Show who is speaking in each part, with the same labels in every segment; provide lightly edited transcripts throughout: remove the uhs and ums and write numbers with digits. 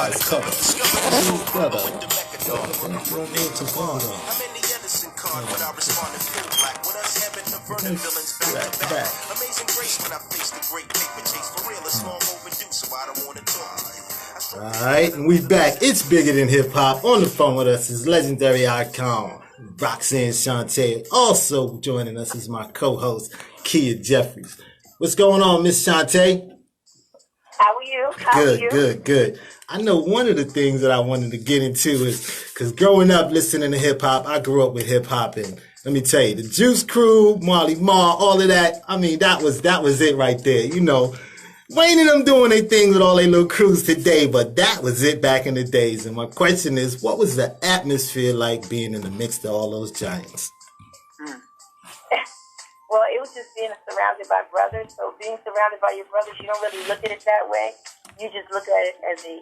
Speaker 1: hardcover. Together. Amazing grace when I face the great paper chase. For real, it's long overdue, so I don't want to talk to you. Alright, and we back. It's Bigger Than Hip Hop. On the phone with us is legendary icon Roxanne Shante. Also joining us is my co-host Kia Jeffries. What's going on, Miss Shante?
Speaker 2: How are you?
Speaker 1: Good. I know one of the things that I wanted to get into is because growing up listening to hip hop, I grew up with hip hop, and let me tell you, the Juice Crew, Marley Marl, all of that. I mean, that was it right there. You know, Wayne and them doing their thing with all their little crews today, but that was it back in the days. And my question is, what was the atmosphere like being in the midst of all those giants?
Speaker 2: Well, it was just being surrounded by brothers. So being surrounded by your brothers, you don't really look at it that way. You just look at it as a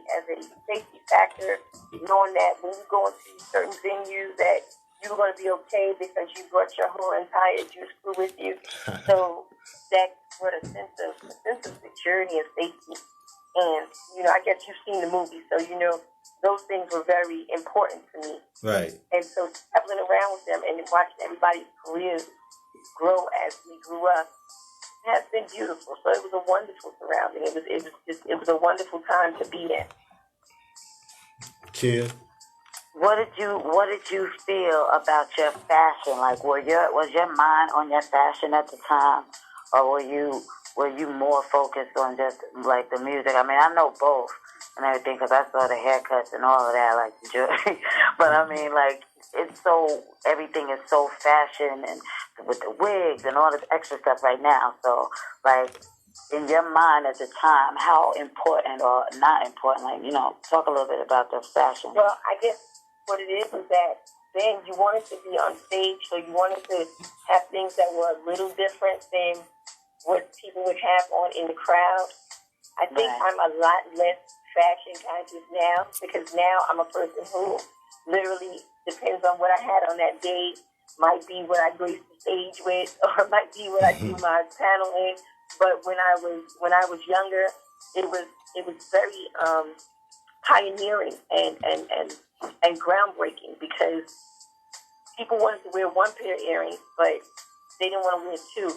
Speaker 2: safety factor, knowing that when you go into certain venues that you're going to be okay because you brought your whole entire Juice Crew with you. So that brought a sense of security and safety. And, you know, I guess you've seen the movie, so you know those things were very important to me.
Speaker 1: Right.
Speaker 2: And so traveling around with them and watching everybody's careers grow as we grew up has been beautiful. So it was a wonderful surrounding. It was a wonderful time to be in.
Speaker 1: Kia?
Speaker 3: What did you feel about your fashion? Like, was your mind on your fashion at the time, or were you more focused on just like the music? I mean, I know both and everything because I saw the haircuts and all of that, like the jewelry. But I mean, like, everything is so fashion and with the wigs and all this extra stuff right now. So, like, in your mind at the time, how important or not important, like, you know, talk a little bit about the fashion.
Speaker 2: Well, I guess what it is that then you wanted to be on stage, so you wanted to have things that were a little different than what people would have on in the crowd. I think right. I'm a lot less fashion conscious now because now I'm a person who literally depends on what I had on that day. Might be what I grace the stage with, or might be what I do my panel in. But when I was younger, it was very pioneering and groundbreaking because people wanted to wear one pair of earrings, but they didn't want to wear two.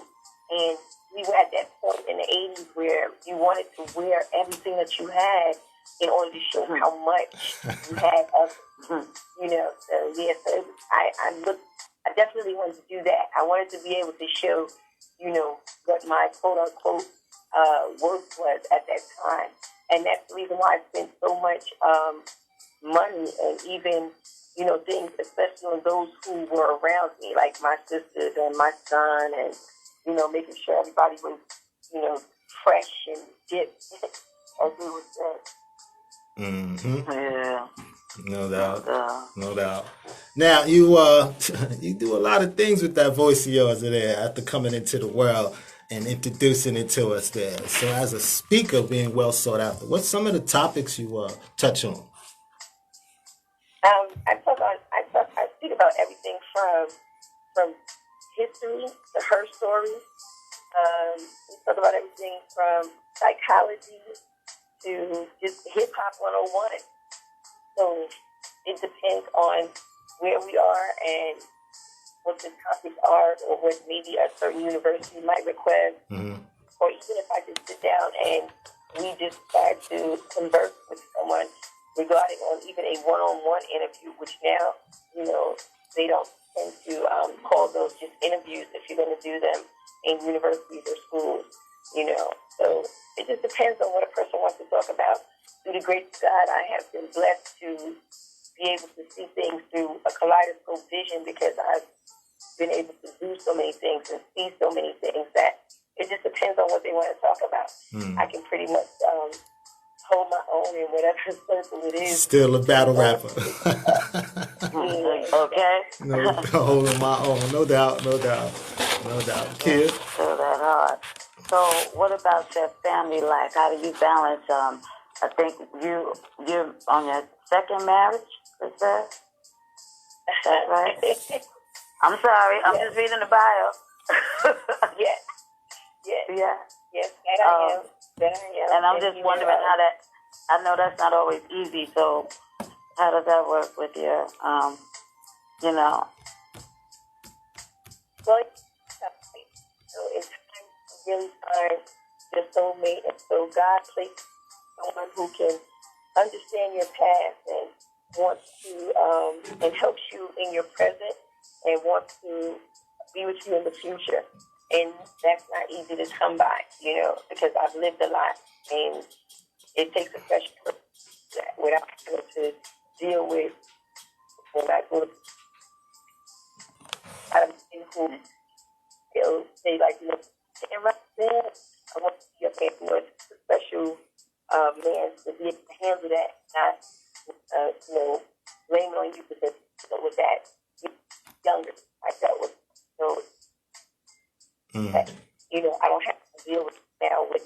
Speaker 2: And we were at that point in the 80s where you wanted to wear everything that you had in order to show how much you had of it. You know, so yeah, so I definitely wanted to do that. I wanted to be able to show, you know, what my quote-unquote worth was at that time. And that's the reason why I spent so much money and even, you know, things, especially on those who were around me, like my sisters and my son, and, you know, making sure everybody was, you know, fresh and dipped, as we would say.
Speaker 1: Mm-hmm.
Speaker 3: Yeah.
Speaker 1: No doubt. Now you you do a lot of things with that voice of yours there after coming into the world and introducing it to us there. So as a speaker being well sought after, what's some of the topics you touch on?
Speaker 2: I speak about everything from history to her story. We talk about everything from psychology to just hip hop 101. So it depends on where we are and what the topics are, or what maybe a certain university might request. Mm-hmm. Or even if I just sit down and we just start to converse with someone regarding on even a one-on-one interview, which now, you know, they don't tend to call those just interviews if you're going to do them in universities or schools, you know. So it just depends on what a person wants to talk about. Through the grace of God, I have been blessed to be able to see things through a kaleidoscope vision because I've been able to do so many things and see so many things that it just depends on what they want to talk about. I can pretty much hold my own in whatever circle it is.
Speaker 1: Still a battle rapper.
Speaker 3: Okay.
Speaker 1: No, holding my own. No doubt. Kid?
Speaker 3: So that hard. So what about your family life? How do you balance I think you're on your second marriage, is that right? I'm sorry, I'm just reading the bio.
Speaker 2: Yes.
Speaker 3: Yeah.
Speaker 2: Yes, that I am.
Speaker 3: And I'm just wondering I know that's not always easy. So how does that work with your, you know?
Speaker 2: Well, so it's time to really find your soulmate, and so God placed someone who can understand your past and wants to and helps you in your present and wants to be with you in the future. And that's not easy to come by, because I've lived a lot, and it takes a special person without having to deal with when I go to who they like, and right then I want to be a man, it's a special man to be able to handle that, not blame on you because with that younger I dealt with. So that, I don't have to deal with now with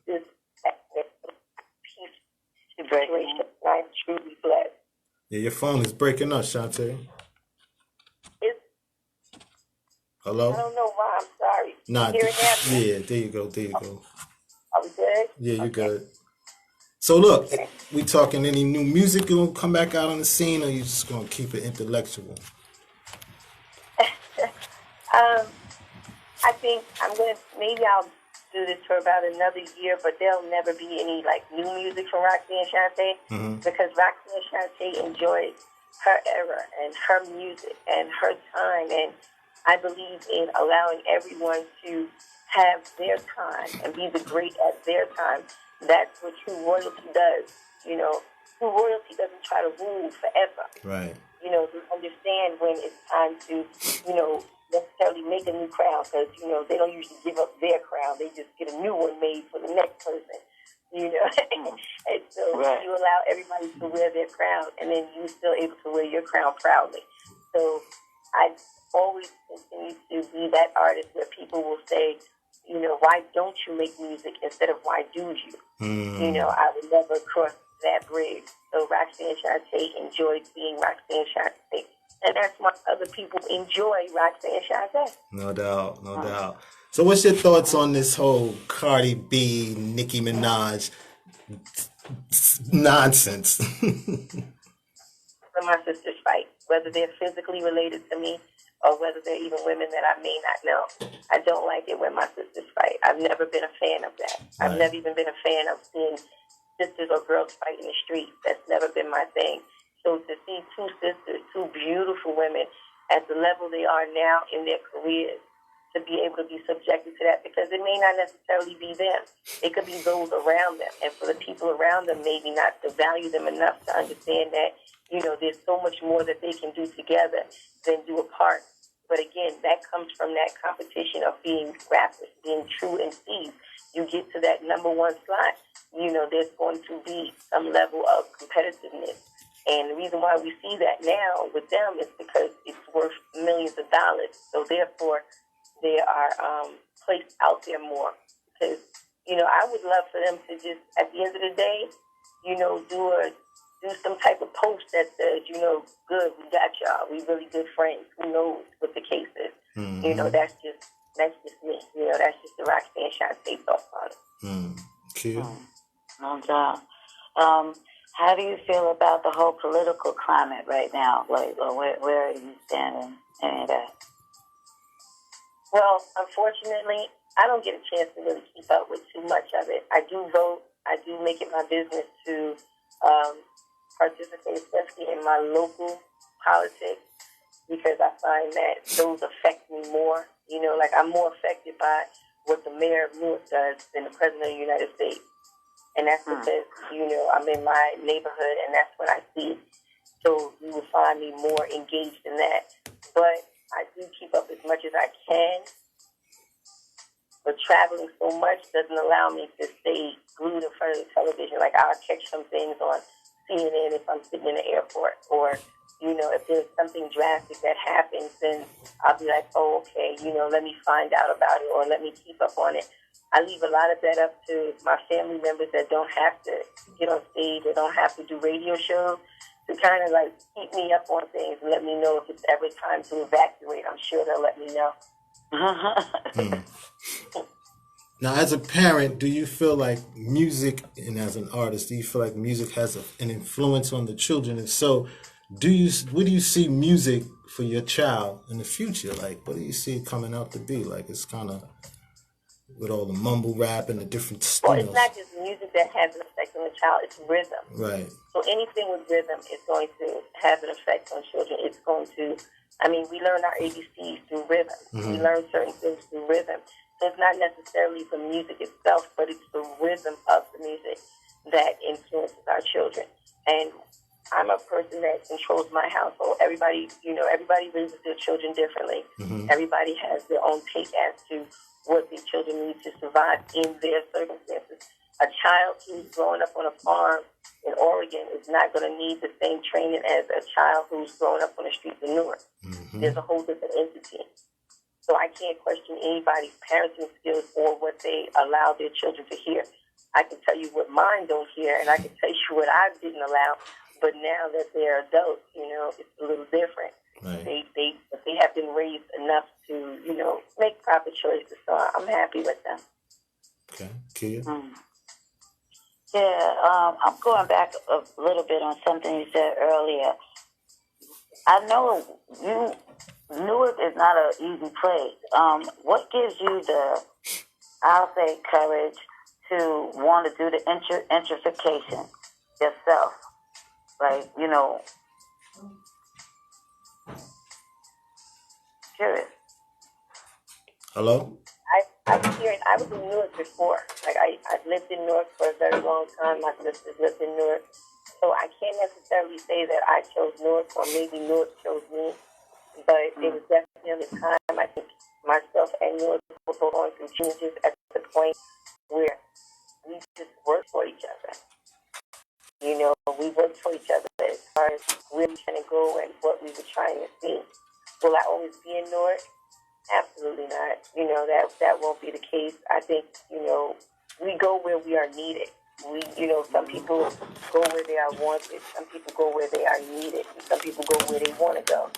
Speaker 2: this peace situation. I'm truly blessed.
Speaker 1: Yeah, your phone is breaking up, Shantae. Hello?
Speaker 2: I don't know why. I'm sorry.
Speaker 1: Nah,
Speaker 2: Hear it now?
Speaker 1: yeah, there you go.
Speaker 2: Are we good?
Speaker 1: Yeah, you're
Speaker 2: Okay.
Speaker 1: good. So look, we talking any new music gonna come back out on the scene, or you just gonna keep it intellectual?
Speaker 2: I think maybe I'll do this for about another year, but there'll never be any new music from Roxanne Shante because Roxanne Shante enjoyed her era and her music and her time, and I believe in allowing everyone to have their time and be the great at their time. That's what true royalty does. True royalty doesn't try to rule forever.
Speaker 1: Right.
Speaker 2: To understand when it's time to, necessarily make a new crown because, they don't usually give up their crown. They just get a new one made for the next person, And so you allow everybody to wear their crown and then you're still able to wear your crown proudly. So I always continue to be that artist where people will say, why don't you make music instead of why do you? I would never cross that bridge. So Roxanne Shante enjoyed being Roxanne Shante. And that's why other people enjoy Roxanne Shante.
Speaker 1: No doubt. So what's your thoughts on this whole Cardi B, Nicki Minaj nonsense?
Speaker 2: My sisters fight, whether they're physically related to me or whether they're even women that I may not know. I don't like it when my sisters fight. I've never been a fan of that.
Speaker 1: Right.
Speaker 2: I've never even been a fan of seeing sisters or girls fight in the street. That's never been my thing. So to see two sisters, two beautiful women at the level they are now in their careers, to be able to be subjected to that, because it may not necessarily be them. It could be those around them. And for the people around them, maybe not to value them enough to understand that, there's so much more that they can do together than do apart. But again, that comes from that competition of being rappers, being true MCs. You get to that number one slot, there's going to be some level of competitiveness. And the reason why we see that now with them is because it's worth millions of dollars. So therefore, they are placed out there more. Because, I would love for them to just, at the end of the day, do some type of post that says, good, we got y'all. We really good friends. Who knows what the case is?
Speaker 1: Mm-hmm.
Speaker 2: That's just me. That's just the Roxanne Shante thoughts on it.
Speaker 1: Cute.
Speaker 3: No doubt. How do you feel about the whole political climate right now? Where are you standing in any of that?
Speaker 2: Well, unfortunately, I don't get a chance to really keep up with too much of it. I do vote. I do make it my business to participate, especially in my local politics, because I find that those affect me more. I'm more affected by what the mayor of Newark does than the president of the United States. And that's because, I'm in my neighborhood and that's what I see. So you will find me more engaged in that. But I do keep up as much as I can. But traveling so much doesn't allow me to stay glued in front of the television. Like I'll catch some things on CNN if I'm sitting in the airport. Or, if there's something drastic that happens, then I'll be like, oh, okay, let me find out about it or let me keep up on it. I leave a lot of that up to my family members that don't have to get on stage or don't have to do radio shows to kind of keep me up on things and let me know if it's ever time to evacuate. I'm sure they'll let me know.
Speaker 1: Now, as a parent, do you feel like music, and as an artist, do you feel like music has an influence on the children? And so, where do you see music for your child in the future? Like, what do you see it coming out to be? Like, it's kind of with all the mumble rap and the different
Speaker 2: Well,
Speaker 1: styles.
Speaker 2: it's not just music that has an effect on the child, it's rhythm.
Speaker 1: Right.
Speaker 2: So anything with rhythm is going to have an effect on children. It's going to, I mean, we learn our ABCs through rhythm. We learn certain things through rhythm. So it's not necessarily the music itself, but it's the rhythm of the music that influences our children. And I'm a person that controls my household. Everybody, everybody raises their children differently. Everybody has their own take as to what their children need to survive in their circumstances. A child who's growing up on a farm in Oregon is not going to need the same training as a child who's growing up on the streets of Newark. There's a whole different entity. So I can't question anybody's parenting skills or what they allow their children to hear. I can tell you what mine don't hear, and I can tell you what I didn't allow. But now that they're adults, it's a little different.
Speaker 1: Right.
Speaker 2: They have been raised enough to, make proper choices. So I'm happy with them.
Speaker 1: Okay. Kia?
Speaker 3: Yeah, I'm going back a little bit on something you said earlier. I know Newark is not an easy place. What gives you I'll say, courage to want to do the gentrification yourself? Like, curious.
Speaker 1: Hello?
Speaker 2: I was in Newark before. Like I've lived in Newark for a very long time. My sisters lived in Newark. So I can't necessarily say that I chose Newark or maybe Newark chose me. But it was definitely a time I think myself and Newark were going through changes at the point where we just worked for each other. We worked for each other as far as where we were trying to go and what we were trying to see. Will I always be in Newark? Absolutely not. That won't be the case. I think, we go where we are needed. Some people go where they are wanted. Some people go where they are needed. And some people go where they want to go.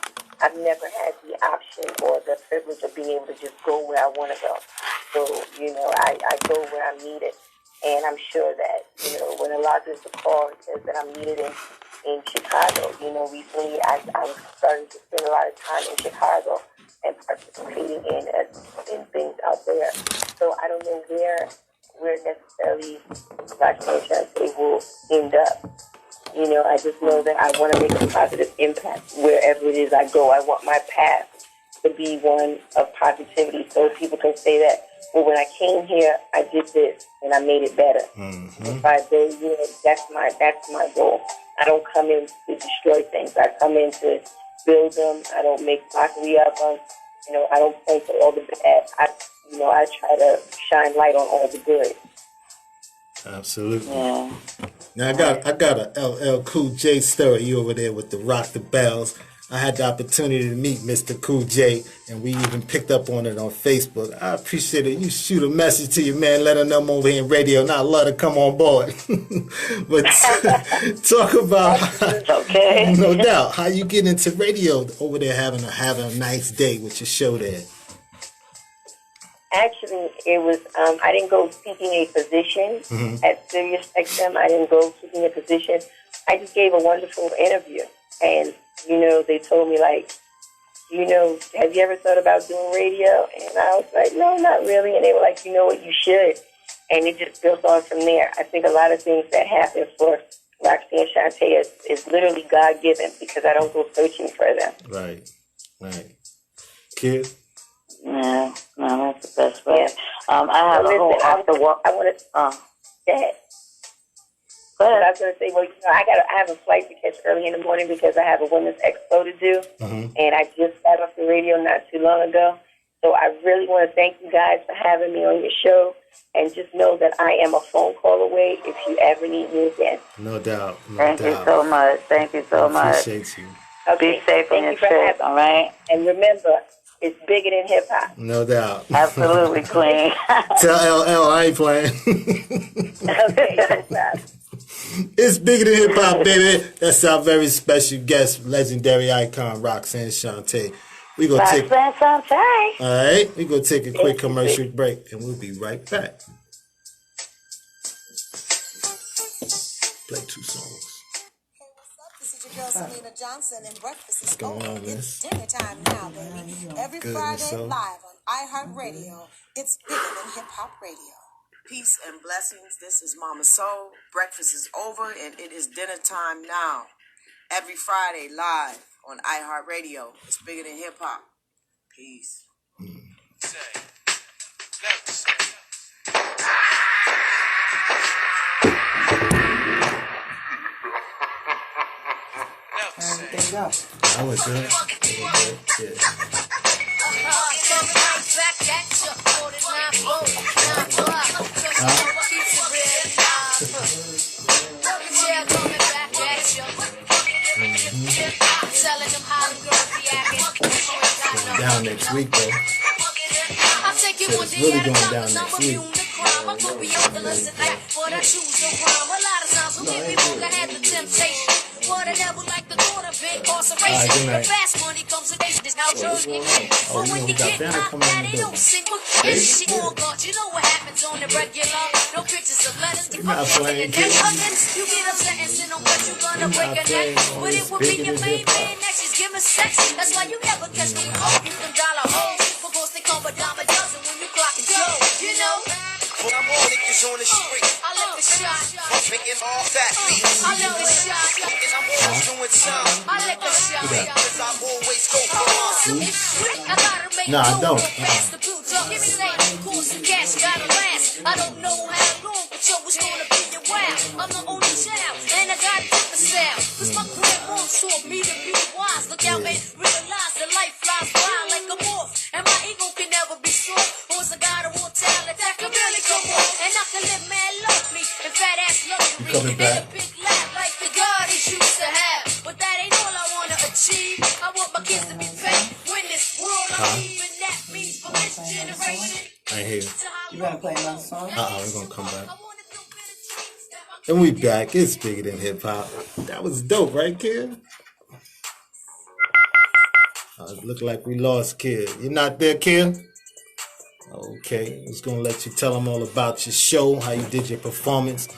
Speaker 2: I've never had the option or the privilege of being able to just go where I want to go. So, I go where I'm needed. And I'm sure that, when Elijah is the call, it says that I'm needed in Chicago. Recently I was starting to spend a lot of time in Chicago and participating in things out there. So I don't know where necessarily Black Chance will end up. I just know that I want to make a positive impact wherever it is I go. I want my path to be one of positivity so people can say that, well, when I came here, I did this and I made it better. If I go, that's my goal. I don't come in to destroy things. I come in to build them. I don't make mockery of them. I don't point to all the bad. I try to shine light on all the good.
Speaker 1: Absolutely.
Speaker 3: Yeah.
Speaker 1: Now I got a LL Cool J story over there with the Rock the Bells. I had the opportunity to meet Mr. Cool J, and we even picked up on it on Facebook. I appreciate it. You shoot a message to your man, let him know I'm over here in radio, and I'd love to come on board. But talk about,
Speaker 3: Okay.
Speaker 1: no doubt, how you get into radio over there having a nice day with your show there.
Speaker 2: Actually, it was, I didn't go seeking a position at Sirius XM. I didn't go seeking a position. I just gave a wonderful interview. And, they told me, like, have you ever thought about doing radio? And I was like, no, not really. And they were like, you know what, you should. And it just built on from there. I think a lot of things that happen for Roxanne Shante is literally God-given because I don't go searching for them.
Speaker 1: Right. Kid?
Speaker 3: Yeah, no, that's the best way. I have
Speaker 2: So
Speaker 3: a whole
Speaker 2: listen,
Speaker 3: after work.
Speaker 2: I want to...
Speaker 3: Go ahead.
Speaker 2: But I was going to say, well, I have a flight to catch early in the morning because I have a women's expo to do, and I just got off the radio not too long ago. So I really want to thank you guys for having me on your show, and just know that I am a phone call away if you ever need me again.
Speaker 1: No doubt.
Speaker 3: Thank you so much. Thank you so much.
Speaker 1: Appreciate you.
Speaker 2: Okay.
Speaker 3: Be safe on your trip, all right?
Speaker 2: And remember, it's bigger than hip-hop.
Speaker 1: No doubt.
Speaker 3: Absolutely, Queen.
Speaker 1: Tell LL I ain't playing.
Speaker 2: Okay, no problem.
Speaker 1: It's bigger than hip hop, baby. That's our very special guest, legendary icon Roxanne Shante. We gonna take.
Speaker 3: Spend some time.
Speaker 1: All right, we gonna take a quick commercial break, and we'll be right back. Play 2 songs.
Speaker 4: This is your girl Selena Johnson, and breakfast is
Speaker 1: going
Speaker 4: over.
Speaker 1: on,
Speaker 4: It's
Speaker 1: miss?
Speaker 4: dinner time now, baby. Every
Speaker 1: Good,
Speaker 4: Friday
Speaker 1: Miss O.
Speaker 4: live on iHeartRadio. It's bigger than hip hop radio.
Speaker 5: Peace and blessings. This is Mama Soul. Breakfast is over and it is dinner time now. Every Friday live on iHeartRadio. It's bigger than hip hop. Peace.
Speaker 6: Everything go.
Speaker 1: That was good. Yeah. Going down next week, though. Said it's really going down next week. Alright, good night. Oh, you know we got Banner coming in the building.
Speaker 7: You know what happens on the regular. No pictures of letters to
Speaker 1: You're not playing, kid.
Speaker 7: you get upset and sit on what you gonna break a neck. But it would be your main man that she's giving sex. That's why you never catch me off. You them dollar hoes. Because they come a dime a dozen when you clock and go. You know?
Speaker 8: I'm all niggas on the street,
Speaker 7: I lick a shot.
Speaker 8: making all fat beats.
Speaker 7: I lick a shot.
Speaker 8: And I'm always doing some,
Speaker 7: I lick a shot.
Speaker 8: cause I always go for
Speaker 7: I gotta make
Speaker 1: Nah, I don't.
Speaker 7: Pass the blue talk. Give me that cool some cash, gotta last. I don't know how long, but yo, it's gonna be a while. I'm the only child, and I got different style. Cause my grandma taught me to be wise. Look out and realize that life flies by like a moth. And my ego can never be soft. Cause I got a raw talent that can really come off. And I can live mad lovely and fat ass luxury.
Speaker 1: coming back?
Speaker 7: And a big laugh like the God he used to have. But that ain't all I wanna achieve. I want my kids to be fat. When this world I'm leaving, that means for this generation.
Speaker 1: I ain't hear you.
Speaker 6: You gonna play another song?
Speaker 1: We're gonna come back. And we back. It's bigger than hip hop. That was dope, right, kid? It look like we lost Kid. You're not there, Kid? Okay. I was gonna let you tell them all about your show, how you did your performance.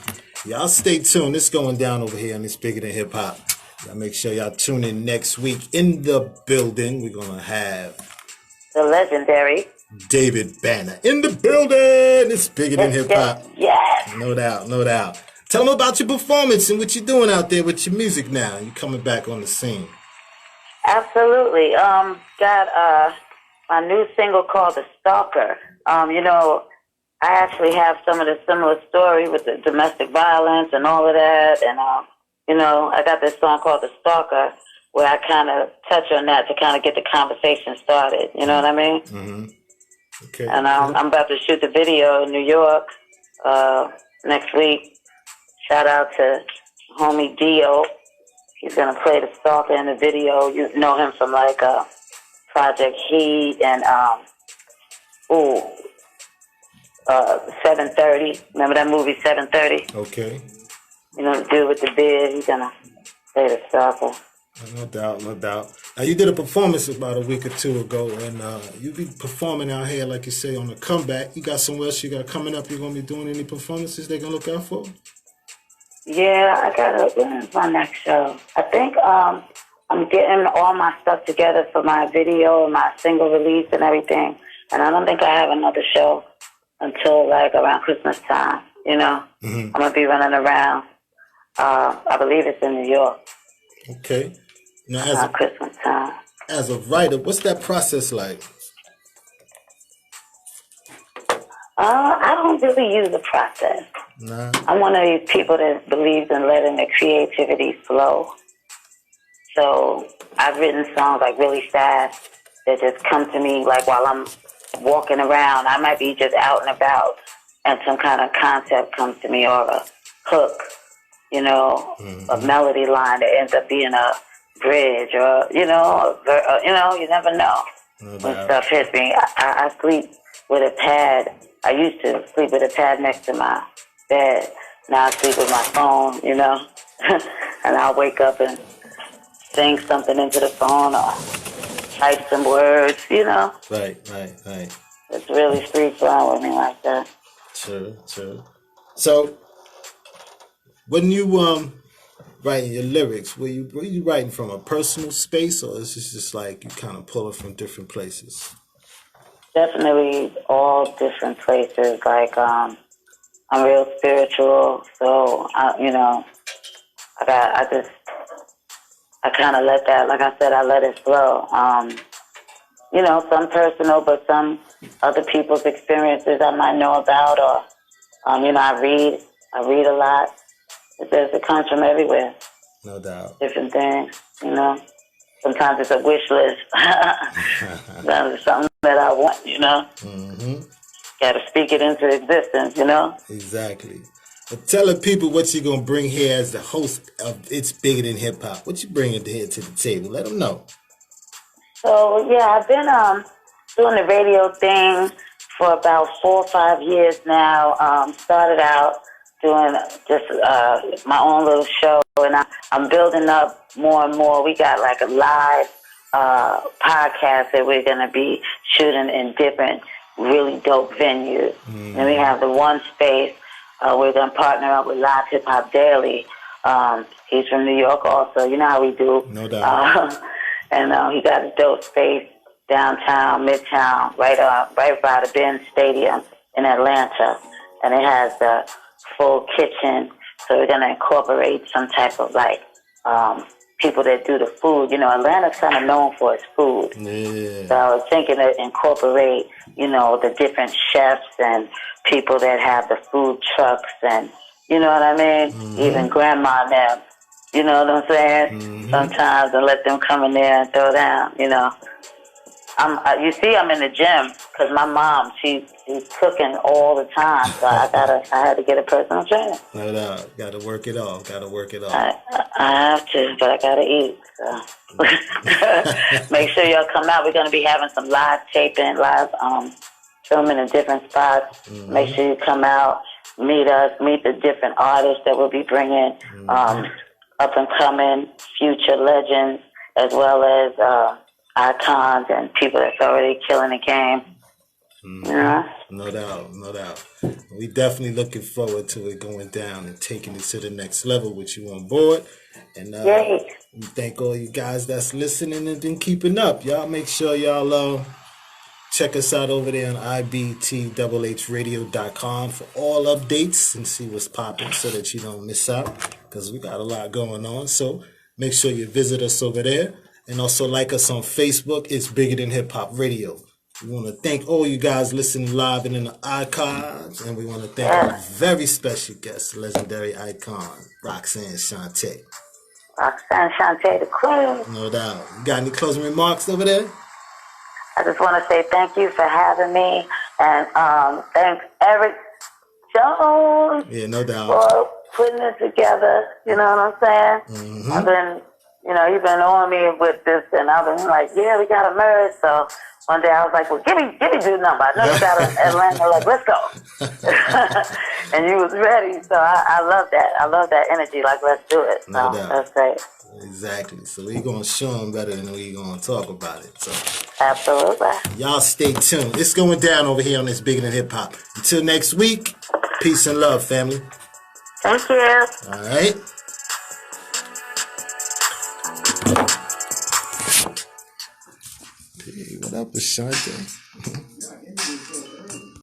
Speaker 1: Y'all stay tuned. It's going down over here on It's Bigger Than Hip Hop. Y'all make sure y'all tune in next week. In the building, we're gonna have
Speaker 3: The legendary.
Speaker 1: David Banner. In the building! It's Bigger Than Hip Hop.
Speaker 3: Yes.
Speaker 1: No doubt, no doubt. Tell them about your performance and what you're doing out there with your music now. You coming back on the scene.
Speaker 3: Absolutely. Got my new single called The Stalker. You know, I actually have some of the similar story with the domestic violence and all of that. And, you know, I got this song called The Stalker where I kind of touch on that to kind of get the conversation started. You know what I mean?
Speaker 1: Mm-hmm. Okay.
Speaker 3: And I'm about to shoot the video in New York next week. Shout out to homie Dio. He's going to play the stalker in the video. You know him from like Project Heat and 730. Remember that movie 730?
Speaker 1: Okay.
Speaker 3: You know the dude with the beard. He's going to play the stalker.
Speaker 1: No doubt, no doubt. Now, you did a performance about a week or two ago, and you be performing out here, like you say, on the comeback. You got somewhere else you got coming up? You going to be doing any performances they going to look out for?
Speaker 3: Yeah, I got when is my next show? I think I'm getting all my stuff together for my video and my single release and everything. And I don't think I have another show until like around Christmas time, you know?
Speaker 1: Mm-hmm.
Speaker 3: I'm going to be running around. I believe it's in New York
Speaker 1: Okay. Now,
Speaker 3: around Christmas time.
Speaker 1: as a writer, what's that process like?
Speaker 3: I don't really use a process.
Speaker 1: Nah.
Speaker 3: I'm one of these people that believes in letting the creativity flow. So I've written songs like really fast that just come to me like while I'm walking around. I might be just out and about and some kind of concept comes to me or a hook, you know, a melody line that ends up being a bridge or, you know, you never know when stuff hits me. I sleep with a pad. I used to sleep with a pad next to my bed. Now I sleep with my phone, you know, and I'll wake up and sing something into the phone or type some words, you know.
Speaker 1: Right.
Speaker 3: It's really free flowing with me like that.
Speaker 1: True. So, when you writing your lyrics, were you writing from a personal space, or is this just like you kind of pull it from different places?
Speaker 3: Definitely all different places. Like, I'm real spiritual, so I kind of let that, like I said, I let it flow. Some personal, but some other people's experiences I might know about, or I read a lot. It comes from everywhere.
Speaker 1: No doubt.
Speaker 3: Different things, Sometimes it's a wish list. That's something that I want,
Speaker 1: Mm-hmm.
Speaker 3: Got to speak it into existence,
Speaker 1: Exactly. But tell the people what you're going to bring here as the host of It's Bigger Than Hip Hop. What you bringing here to the table? Let them know.
Speaker 3: So, yeah, I've been doing the radio thing for about 4 or 5 years now. Started out doing just my own little show, and I'm building up more and more. We got like a live podcast that we're going to be shooting in different really dope venues. And we have the one space. We're going to partner up with Live Hip Hop Daily. He's from New York also. You know how we do.
Speaker 1: No doubt.
Speaker 3: And he got a dope space downtown, midtown, right by the Benz Stadium in Atlanta. And it has the full kitchen. So we're going to incorporate some type of people that do the food. Atlanta's kind of known for its food.
Speaker 1: Yeah.
Speaker 3: So I was thinking to incorporate, the different chefs and people that have the food trucks and, you know what I mean? Mm-hmm. Even grandma and them, you know what I'm saying? Mm-hmm. Sometimes, and let them come in there and throw down, I'm in the gym because my mom, she's cooking all the time, so I had to get a personal trainer.
Speaker 1: No doubt. Got to work it all.
Speaker 3: I have to, but I got to eat. So. Make sure y'all come out. We're going to be having some live taping, live filming in different spots. Mm-hmm. Make sure you come out, meet us, meet the different artists that we'll be bringing, up and coming, future legends, as well as icons and people that's already killing the game.
Speaker 1: No doubt. We definitely looking forward to it going down and taking it to the next level with you on board. And we thank all you guys that's listening and been keeping up. Y'all make sure y'all check us out over there on ibthradio.com for all updates and see what's popping so that you don't miss out, because we got a lot going on. So make sure you visit us over there. And also like us on Facebook. It's Bigger Than Hip Hop Radio. We want to thank all you guys listening live and in the archives. And we want to thank our very special guest, legendary icon, Roxanne Shante.
Speaker 3: Roxanne Shante, the queen.
Speaker 1: No doubt. You got any closing remarks over there?
Speaker 3: I just want to say thank you for having me. And thanks Eric Jones.
Speaker 1: Yeah, no doubt.
Speaker 3: For putting it together. You know what I'm saying?
Speaker 1: Mm-hmm.
Speaker 3: I've been... you've been on me with this, and I've been like, yeah, we got to merge. So one day I was like, well, give me your number. I know you got in Atlanta. Like, let's go. And you was ready. So I love that. I love that energy. Like, let's do it. So
Speaker 1: no doubt.
Speaker 3: That's great.
Speaker 1: Exactly. So we're going to show them better than we're going to talk about it. So
Speaker 3: absolutely.
Speaker 1: Y'all stay tuned. It's going down over here on This Bigger Than Hip Hop. Until next week, peace and love, family.
Speaker 3: Thank you.
Speaker 1: All right. Hey, what up, Ashante?